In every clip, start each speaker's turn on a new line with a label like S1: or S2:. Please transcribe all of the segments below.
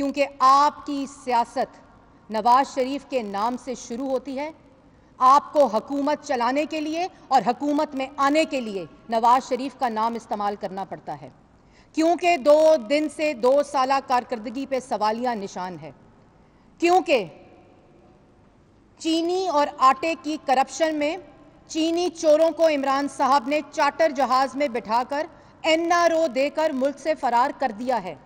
S1: क्योंकि आपकी सियासत नवाज शरीफ के नाम से शुरू होती है। आपको हुकूमत चलाने के लिए और हुकूमत में आने के लिए नवाज शरीफ का नाम इस्तेमाल करना पड़ता है, क्योंकि 2 दिन से 2 साला कारकर्दगी पे सवालिया निशान है। क्योंकि चीनी और आटे की करप्शन में चीनी चोरों को इमरान साहब ने चार्टर जहाज में बिठाकर NRO देकर मुल्क से फरार कर दिया है।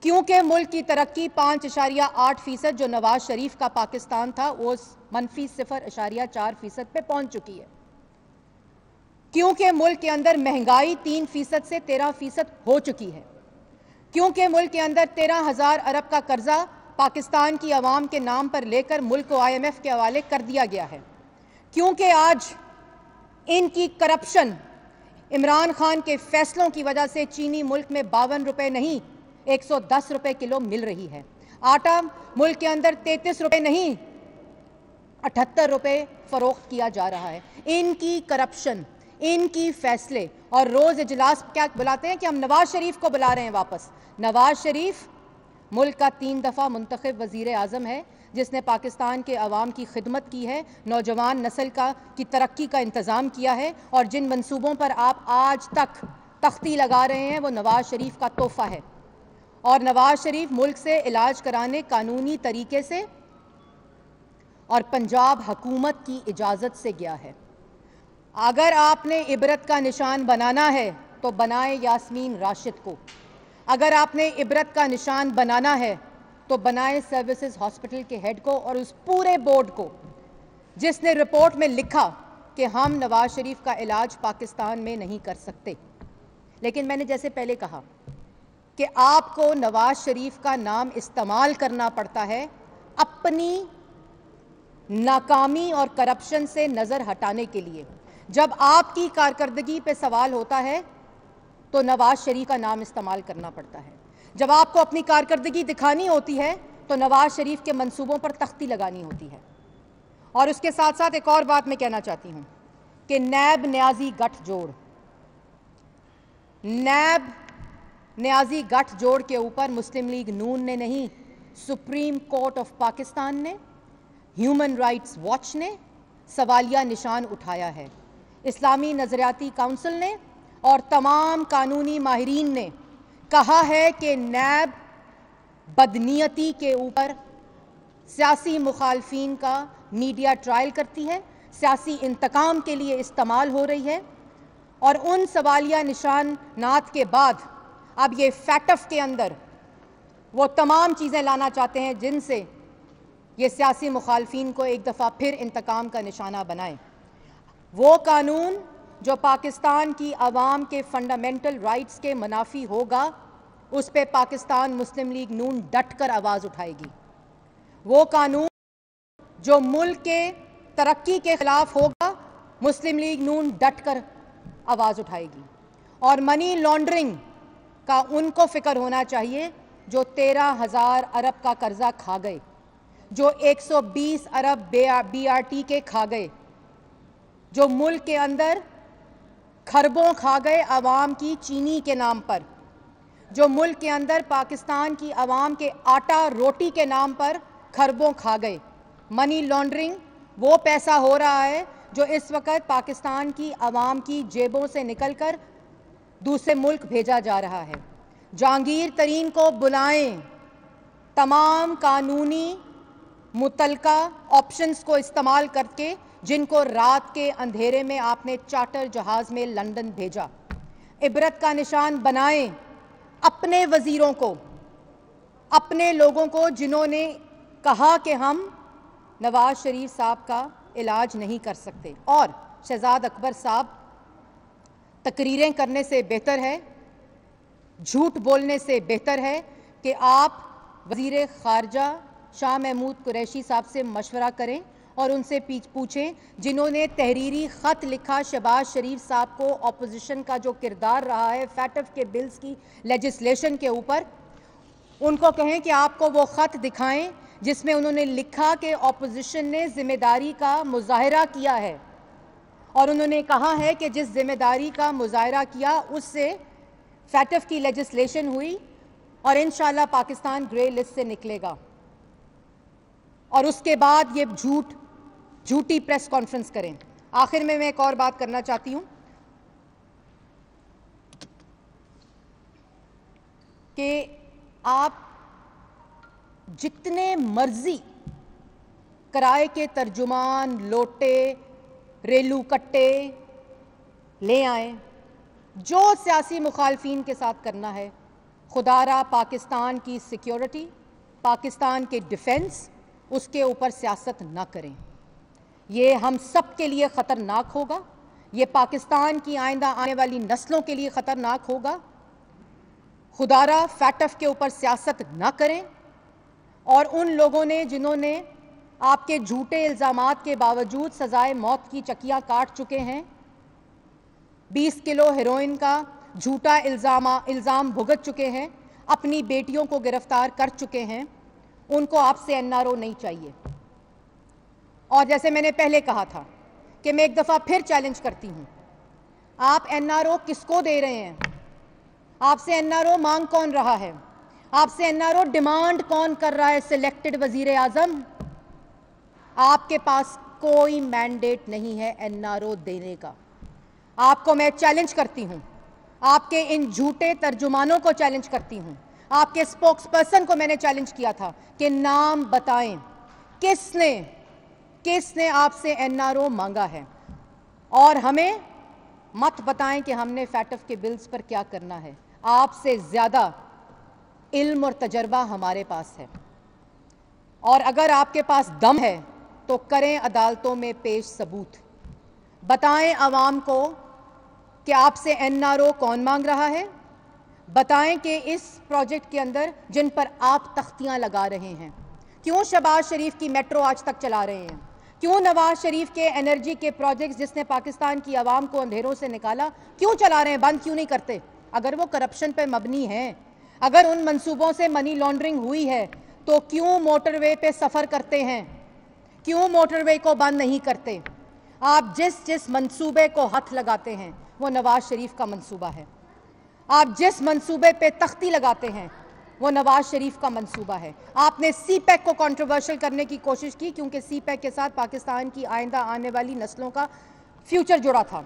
S1: क्योंकि मुल्क की तरक्की 5.8% जो नवाज शरीफ का पाकिस्तान था वो -0.4% पे पहुंच चुकी है। क्योंकि मुल्क के अंदर महंगाई 3% से 13% हो चुकी है। क्योंकि मुल्क के अंदर 13,000 अरब का कर्जा पाकिस्तान की आवाम के नाम पर लेकर मुल्क को IMF के हवाले कर दिया गया है। क्योंकि आज इनकी करप्शन, इमरान खान के फैसलों की वजह से चीनी मुल्क में 52 रुपए नहीं 110 रुपए किलो मिल रही है। आटा मुल्क के अंदर 33 रुपए नहीं 78 रुपए फरोख्त किया जा रहा है। इनकी करप्शन, इनकी फैसले, और रोज इजलास क्या बुलाते हैं कि हम नवाज शरीफ को बुला रहे हैं वापस। नवाज शरीफ मुल्क का 3 दफ़ा मुंतखब वज़ीर आज़म है, जिसने पाकिस्तान के अवाम की खिदमत की है, नौजवान नस्ल की तरक्की का इंतज़ाम किया है, और जिन मंसूबों पर आप आज तक तख्ती लगा रहे हैं वो नवाज शरीफ का तोहफ़ा है। और नवाज शरीफ मुल्क से इलाज कराने कानूनी तरीके से और पंजाब हुकूमत की इजाज़त से गया है। अगर आपने इबरत का निशान बनाना है तो बनाए यास्मीन राशिद को। अगर आपने इबरत का निशान बनाना है तो बनाए सर्विसेज हॉस्पिटल के हेड को और उस पूरे बोर्ड को जिसने रिपोर्ट में लिखा कि हम नवाज शरीफ का इलाज पाकिस्तान में नहीं कर सकते। लेकिन मैंने जैसे पहले कहा कि आपको नवाज शरीफ का नाम इस्तेमाल करना पड़ता है अपनी नाकामी और करप्शन से नज़र हटाने के लिए। जब आपकी कारकर्दगी पे सवाल होता है तो नवाज शरीफ का नाम इस्तेमाल करना पड़ता है। जब आपको अपनी कारकर्दगी दिखानी होती है तो नवाज शरीफ के मंसूबों पर तख्ती लगानी होती है। और उसके साथ साथ एक और बात मैं कहना चाहती हूं कि नैब न्याजी गठजोड़, नैब न्याजी गठजोड़ के ऊपर मुस्लिम लीग नून ने नहीं, सुप्रीम कोर्ट ऑफ पाकिस्तान ने, ह्यूमन राइट्स वॉच ने सवालिया निशान उठाया है। इस्लामी नज़रियाती काउंसिल ने और तमाम कानूनी माहिरीन ने कहा है कि नैब बदनीयती के ऊपर सियासी मुखालफीन का मीडिया ट्रायल करती है, सियासी इंतकाम के लिए इस्तेमाल हो रही है। और उन सवालिया निशानात के बाद अब ये फैटफ के अंदर वो तमाम चीज़ें लाना चाहते हैं जिनसे ये सियासी मुखालफीन को एक दफ़ा फिर इंतकाम का निशाना बनाए। वो कानून जो पाकिस्तान की आवाम के फंडामेंटल राइट्स के मुनाफी होगा उस पे पाकिस्तान मुस्लिम लीग नून डट कर आवाज़ उठाएगी। वो कानून जो मुल्क के तरक्की के खिलाफ होगा मुस्लिम लीग नून डट कर आवाज़ उठाएगी। और मनी लॉन्ड्रिंग का उनको फिक्र होना चाहिए जो 13,000 अरब का कर्जा खा गए, जो 120 अरब BRT के खा गए, जो मुल्क के अंदर खरबों खा गए आवाम की चीनी के नाम पर, जो मुल्क के अंदर पाकिस्तान की आवाम के आटा रोटी के नाम पर खरबों खा गए। मनी लॉन्ड्रिंग वो पैसा हो रहा है जो इस वक्त पाकिस्तान की आवाम की जेबों से निकलकर दूसरे मुल्क भेजा जा रहा है। जहांगीर तरीन को बुलाएं, तमाम कानूनी मुतलका ऑप्शंस को इस्तेमाल करके जिनको रात के अंधेरे में आपने चार्टर जहाज में लंदन भेजा। इबरत का निशान बनाएं अपने वजीरों को, अपने लोगों को जिन्होंने कहा कि हम नवाज शरीफ साहब का इलाज नहीं कर सकते। और शहजाद अकबर साहब, तकरीरें करने से बेहतर है, झूठ बोलने से बेहतर है कि आप वज़ीर ख़ारजा शाह महमूद कुरैशी साहब से मशवरा करें और उनसे पूछें जिन्होंने तहरीरी ख़त लिखा शहबाज शरीफ साहब को अपोजिशन का जो किरदार रहा है फैटफ के बिल्स की लेजिस्लेशन के ऊपर, उनको कहें कि आपको वो ख़त दिखाएं जिसमें उन्होंने लिखा कि अपोजिशन ने जिम्मेदारी का मुजाहरा किया है और उन्होंने कहा है कि जिस जिम्मेदारी का मुजाहरा किया उससे फैटफ की लेजिस्लेशन हुई और इंशाल्लाह पाकिस्तान ग्रे लिस्ट से निकलेगा। और उसके बाद ये झूठी प्रेस कॉन्फ्रेंस करें। आखिर में मैं एक और बात करना चाहती हूं कि आप जितने मर्जी किराए के तर्जुमान, लोटे, रेलू कट्टे ले आए, जो सियासी मुखालफीन के साथ करना है, खुदारा पाकिस्तान की सिक्योरिटी, पाकिस्तान के डिफेंस, उसके ऊपर सियासत ना करें। ये हम सब के लिए ख़तरनाक होगा, ये पाकिस्तान की आइंदा आने वाली नस्लों के लिए ख़तरनाक होगा। खुदारा फैटफ के ऊपर सियासत ना करें। और उन लोगों ने जिन्होंने आपके झूठे इल्ज़ामात के बावजूद सजाए मौत की चक्कियां काट चुके हैं, 20 किलो हेरोइन का झूठा इल्ज़ाम भुगत चुके हैं, अपनी बेटियों को गिरफ्तार कर चुके हैं, उनको आपसे एनआरओ नहीं चाहिए। और जैसे मैंने पहले कहा था कि मैं एक दफ़ा फिर चैलेंज करती हूं, आप एनआरओ किसको दे रहे हैं? आपसे एनआरओ मांग कौन रहा है? आपसे एनआरओ डिमांड कौन कर रहा है? सिलेक्टेड वजीर आजम। आपके पास कोई मैंडेट नहीं है एनआरओ देने का। आपको मैं चैलेंज करती हूं, आपके इन झूठे तर्जुमानों को चैलेंज करती हूं, आपके स्पोक्स पर्सन को मैंने चैलेंज किया था कि नाम बताएं किसने आपसे एनआरओ मांगा है, और हमें मत बताएं कि हमने फैटफ के बिल्स पर क्या करना है। आपसे ज्यादा इल्म और तजर्बा हमारे पास है, और अगर आपके पास दम है तो करें अदालतों में पेश सबूत, बताएं अवाम को कि आपसे एनआरओ कौन मांग रहा है, बताएं कि इस प्रोजेक्ट के अंदर जिन पर आप तख्तियां लगा रहे हैं, क्यों शहबाज शरीफ की मेट्रो आज तक चला रहे हैं, क्यों नवाज शरीफ के एनर्जी के प्रोजेक्ट्स जिसने पाकिस्तान की आवाम को अंधेरों से निकाला क्यों चला रहे हैं, बंद क्यों नहीं करते? अगर वो करप्शन पे मबनी है, अगर उन मंसूबों से मनी लॉन्ड्रिंग हुई है, तो क्यों मोटरवे पे सफ़र करते हैं, क्यों मोटरवे को बंद नहीं करते? आप जिस मंसूबे को हाथ लगाते हैं वो नवाज शरीफ का मंसूबा है। आप जिस मंसूबे पे तख्ती लगाते हैं वो नवाज शरीफ का मंसूबा है। आपने सीपैक को कंट्रोवर्शियल करने की कोशिश की, क्योंकि सीपैक के साथ पाकिस्तान की आइंदा आने वाली नस्लों का फ्यूचर जुड़ा था,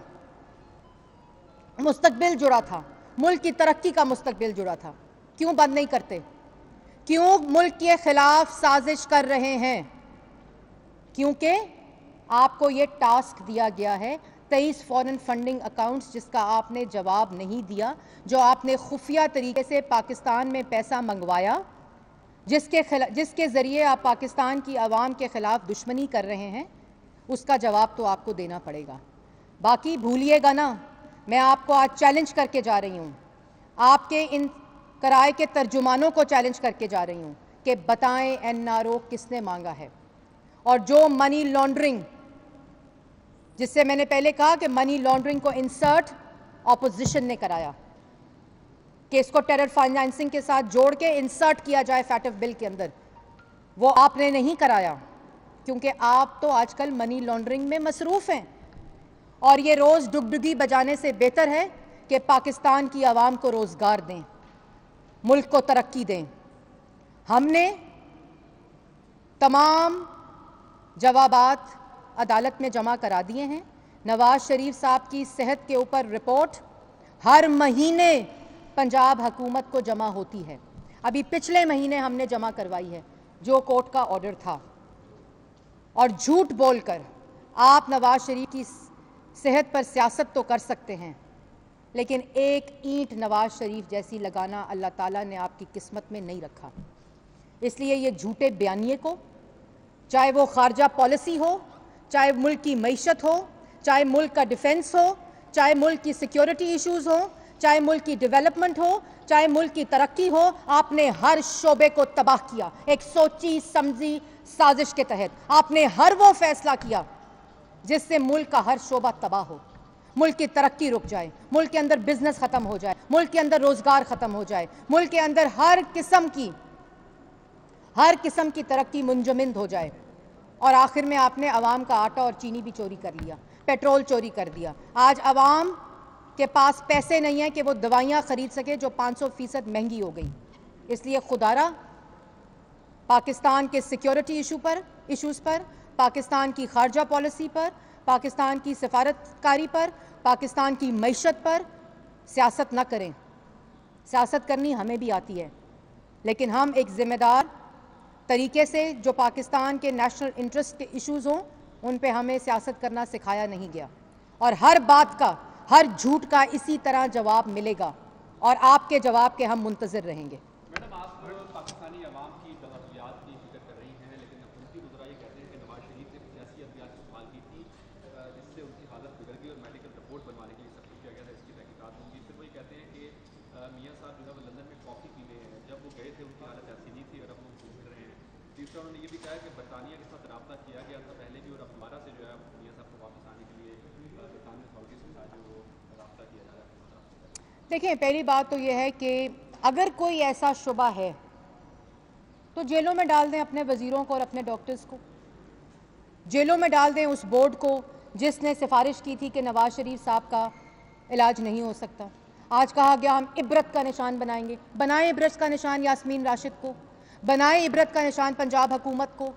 S1: मुस्तकबिल जुड़ा था, मुल्क की तरक्की का मुस्तकबिल जुड़ा था। क्यों बंद नहीं करते? क्यों मुल्क के खिलाफ साजिश कर रहे हैं? क्योंकि आपको ये टास्क दिया गया है 23 फॉरेन फंडिंग अकाउंट्स, जिसका आपने जवाब नहीं दिया, जो आपने खुफिया तरीके से पाकिस्तान में पैसा मंगवाया, जिसके ज़रिए आप पाकिस्तान की आवाम के ख़िलाफ़ दुश्मनी कर रहे हैं, उसका जवाब तो आपको देना पड़ेगा। बाकी भूलिएगा ना, मैं आपको आज चैलेंज करके जा रही हूँ, आपके इन किराए के तर्जुमानों को चैलेंज करके जा रही हूँ कि बताएं एनआरओ किसने मांगा है। और जो मनी लॉन्ड्रिंग, जिससे मैंने पहले कहा कि मनी लॉन्ड्रिंग को इंसर्ट ऑपोजिशन ने कराया कि इसको टेरर फाइनेंसिंग के साथ जोड़ के इंसर्ट किया जाए फैटफ बिल के अंदर, वो आपने नहीं कराया, क्योंकि आप तो आजकल मनी लॉन्ड्रिंग में मसरूफ हैं। और ये रोज़ डुगडुगी बजाने से बेहतर है कि पाकिस्तान की आवाम को रोज़गार दें, मुल्क को तरक्की दें। हमने तमाम जवाबात अदालत में जमा करा दिए हैं। नवाज शरीफ साहब की सेहत के ऊपर रिपोर्ट हर महीने पंजाब हुकूमत को जमा होती है। अभी पिछले महीने हमने जमा करवाई है, जो कोर्ट का ऑर्डर था। और झूठ बोलकर आप नवाज शरीफ की सेहत पर सियासत तो कर सकते हैं, लेकिन एक ईंट नवाज शरीफ जैसी लगाना अल्लाह ताला ने आपकी किस्मत में नहीं रखा। इसलिए ये झूठे बयानिए को, चाहे वो खारजा पॉलिसी हो, चाहे मुल्क की मईशत हो, चाहे मुल्क का डिफेंस हो, चाहे मुल्क की सिक्योरिटी इश्यूज़ हो, चाहे मुल्क की डेवलपमेंट हो, चाहे मुल्क की तरक्की हो, आपने हर शोबे को तबाह किया। एक सोची समझी साजिश के तहत आपने हर वो फैसला किया जिससे मुल्क का हर शोबा तबाह हो, मुल्क की तरक्की रुक जाए, मुल्क के अंदर बिजनेस ख़त्म हो जाए, मुल्क के अंदर रोज़गार ख़त्म हो जाए, मुल्क के अंदर हर किस्म की तरक्की मुंजमद हो जाए। और आखिर में आपने अवाम का आटा और चीनी भी चोरी कर लिया, पेट्रोल चोरी कर दिया। आज अवाम के पास पैसे नहीं है कि वो दवाइयाँ ख़रीद सके जो 500% महंगी हो गई। इसलिए खुदारा पाकिस्तान के सिक्योरिटी इशूज़ पर, पाकिस्तान की खारजा पॉलिसी पर, पाकिस्तान की सफारतकारी पर, पाकिस्तान की मईशत पर सियासत न करें। सियासत करनी हमें भी आती है, लेकिन हम एक ज़िम्मेदार तरीके से जो पाकिस्तान के नेशनल इंटरेस्ट के इश्यूज़ हों उन पे हमें सियासत करना सिखाया नहीं गया, और हर बात का, हर झूठ का इसी तरह जवाब मिलेगा और आपके जवाब के हम मुंतज़िर रहेंगे।
S2: मैडम, आप पाकिस्तानी अवाम की अद्वियात की फिक्र कर रही हैं, लेकिन हुकूमती वज़रा ये कहते हैं कि नवाज शरीफ ने कुछ ऐसी अद्वियात इस्तेमाल की थी जिससे उनकी हालत बिगड़ गई और मेडिकल रिपोर्ट बनवाने के लिए सब कुछ किया गया था, इसकी तहकीकात होंगी। फिर वो ये कहते हैं कि मियाँ साहब जो है वो लंदन में कॉफ़ी पी रहे हैं, जब वो गए थे उनकी हालत ऐसी नहीं थी और अब वो घूम फिर रहे हैं। तीसरा, उन्होंने ये भी कहा कि बरतानिया के साथ रब्ता किया गया था पहले भी, और अब दोबारा से जो है मियाँ साहब को वापस आने के लिए बरतानिया अथॉरिटीज़ के साथ जो रब्ता किया जा रहा है।
S1: देखिए, पहली बात तो यह है कि अगर कोई ऐसा शुबा है तो जेलों में डाल दें अपने वज़ीरों को और अपने डॉक्टर्स को, जेलों में डाल दें उस बोर्ड को जिसने सिफारिश की थी कि नवाज शरीफ साहब का इलाज नहीं हो सकता। आज कहा गया हम इबरत का निशान बनाएंगे, बनाएं इबरत का निशान यास्मीन राशिद को, बनाएं इबरत का निशान पंजाब हुकूमत को,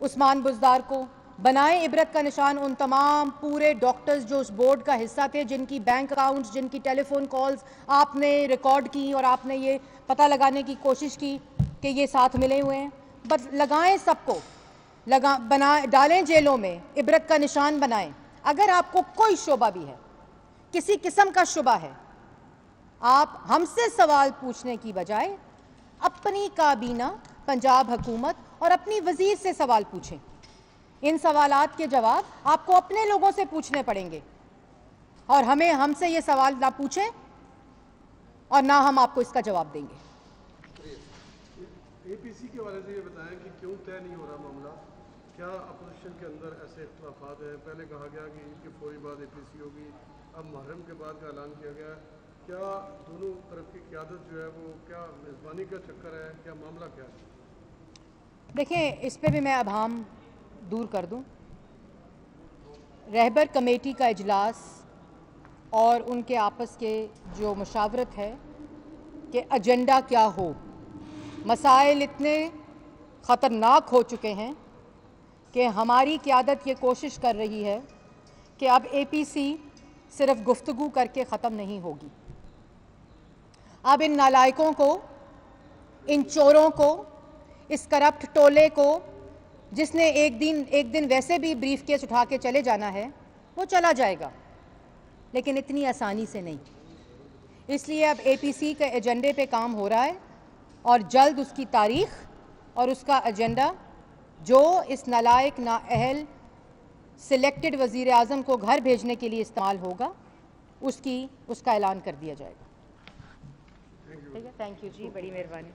S1: उस्मान बुज़दार को, बनाएं इबरत का निशान उन तमाम पूरे डॉक्टर्स जो उस बोर्ड का हिस्सा थे, जिनकी बैंक अकाउंट्स, जिनकी टेलीफोन कॉल्स आपने रिकॉर्ड की और आपने ये पता लगाने की कोशिश की कि ये साथ मिले हुए हैं। बस लगाएं सबको, डालें जेलों में, इबरत का निशान बनाएं। अगर आपको कोई शुबा भी है, किसी किस्म का शुबा है, आप हमसे सवाल पूछने की बजाय अपनी काबीना, पंजाब हुकूमत और अपनी वजीर से सवाल पूछें। इन सवालात के जवाब आपको अपने लोगों से पूछने पड़ेंगे और हमें हमसे ये सवाल ना पूछें और ना हम आपको इसका जवाब देंगे।
S3: एपीसी के हवाले से ये बताएं कि क्यों तय नहीं हो रहा मामला, क्या अपोजिशन के अंदर ऐसे इख्तलाफात हैं? पहले कहा गया कि ईद के फौरी बाद एपीसी होगी, अब मुहर्रम के बाद का ऐलान किया गया। क्या दोनों तरफ की क़यादत जो है वो क्या मेज़बानी का चक्कर है, क्या मामला क्या है?
S1: देखें, इस पे भी मैं अभाम दूर कर दूं। रहबर कमेटी का इजलास और उनके आपस के जो मुशावरत है कि एजेंडा क्या हो, मसाइल इतने ख़तरनाक हो चुके हैं कि हमारी क़यादत ये कोशिश कर रही है कि अब एपीसी सिर्फ गुफ्तगू करके ख़त्म नहीं होगी। अब इन नालायकों को, इन चोरों को, इस करप्ट टोले को, जिसने एक दिन वैसे भी ब्रीफ केस उठा के चले जाना है, वो चला जाएगा, लेकिन इतनी आसानी से नहीं। इसलिए अब एपीसी के एजेंडे पे काम हो रहा है और जल्द उसकी तारीख और उसका एजेंडा जो इस नालायक नाअहल सिलेक्टेड वज़ीर आज़म को घर भेजने के लिए इस्तेमाल होगा, उसका ऐलान कर दिया जाएगा। ठीक है, थैंक यू जी, बड़ी मेहरबानी।